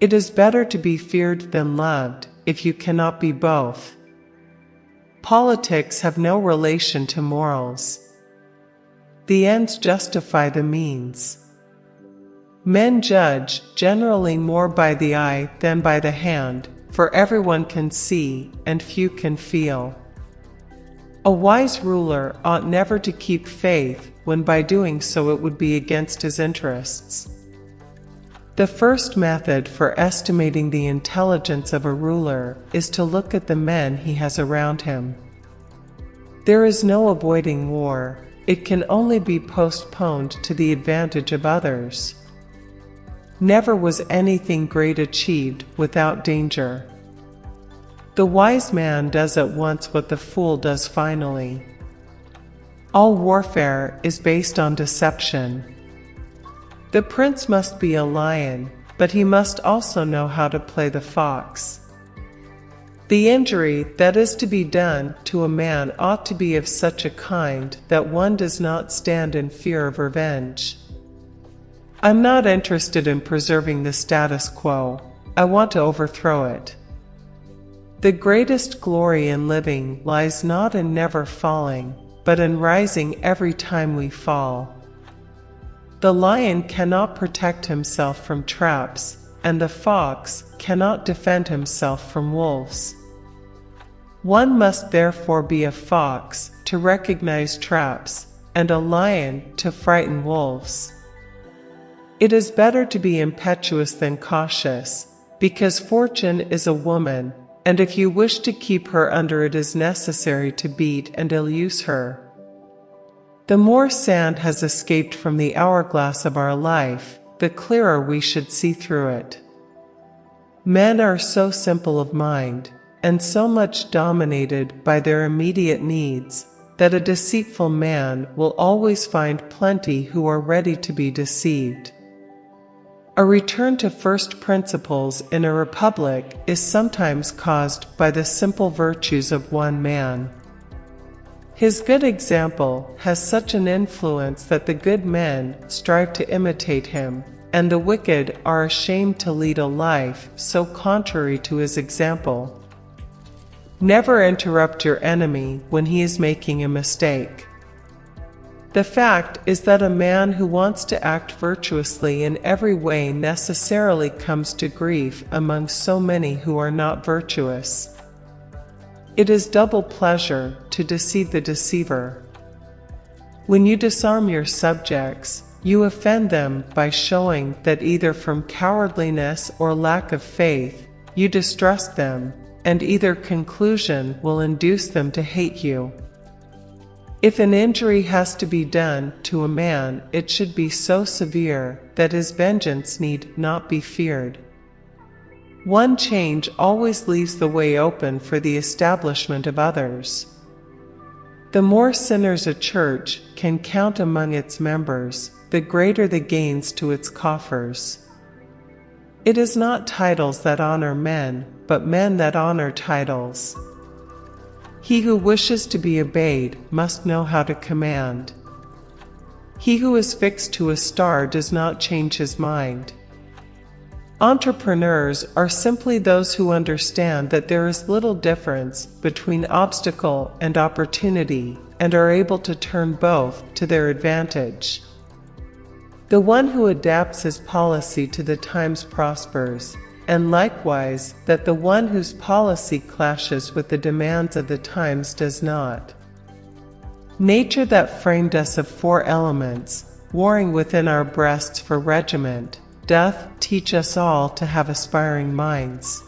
It is better to be feared than loved, if you cannot be both. Politics have no relation to morals. The ends justify the means. Men judge generally more by the eye than by the hand, for everyone can see, and few can feel. A wise ruler ought never to keep faith, when by doing so it would be against his interests. The first method for estimating the intelligence of a ruler is to look at the men he has around him. There is no avoiding war, it can only be postponed to the advantage of others. Never was anything great achieved without danger. The wise man does at once what the fool does finally. All warfare is based on deception. The prince must be a lion, but he must also know how to play the fox. The injury that is to be done to a man ought to be of such a kind that one does not stand in fear of revenge. I'm not interested in preserving the status quo, I want to overthrow it. The greatest glory in living lies not in never falling, but in rising every time we fall. The lion cannot protect himself from traps, and the fox cannot defend himself from wolves. One must therefore be a fox to recognize traps, and a lion to frighten wolves. It is better to be impetuous than cautious, because fortune is a woman, and if you wish to keep her under it is necessary to beat and ill-use her. The more sand has escaped from the hourglass of our life, the clearer we should see through it. Men are so simple of mind, and so much dominated by their immediate needs, that a deceitful man will always find plenty who are ready to be deceived. A return to first principles in a republic is sometimes caused by the simple virtues of one man. His good example has such an influence that the good men strive to imitate him, and the wicked are ashamed to lead a life so contrary to his example. Never interrupt your enemy when he is making a mistake. The fact is that a man who wants to act virtuously in every way necessarily comes to grief among so many who are not virtuous. It is double pleasure to deceive the deceiver. When you disarm your subjects, you offend them by showing that either from cowardliness or lack of faith, you distrust them, and either conclusion will induce them to hate you. If an injury has to be done to a man, it should be so severe that his vengeance need not be feared. One change always leaves the way open for the establishment of others. The more sinners a church can count among its members, the greater the gains to its coffers. It is not titles that honor men, but men that honor titles. He who wishes to be obeyed must know how to command. He who is fixed to a star does not change his mind. Entrepreneurs are simply those who understand that there is little difference between obstacle and opportunity, and are able to turn both to their advantage. The one who adapts his policy to the times prospers, and likewise that the one whose policy clashes with the demands of the times does not. Nature that framed us of four elements, warring within our breasts for regiment, doth teach us all to have aspiring minds.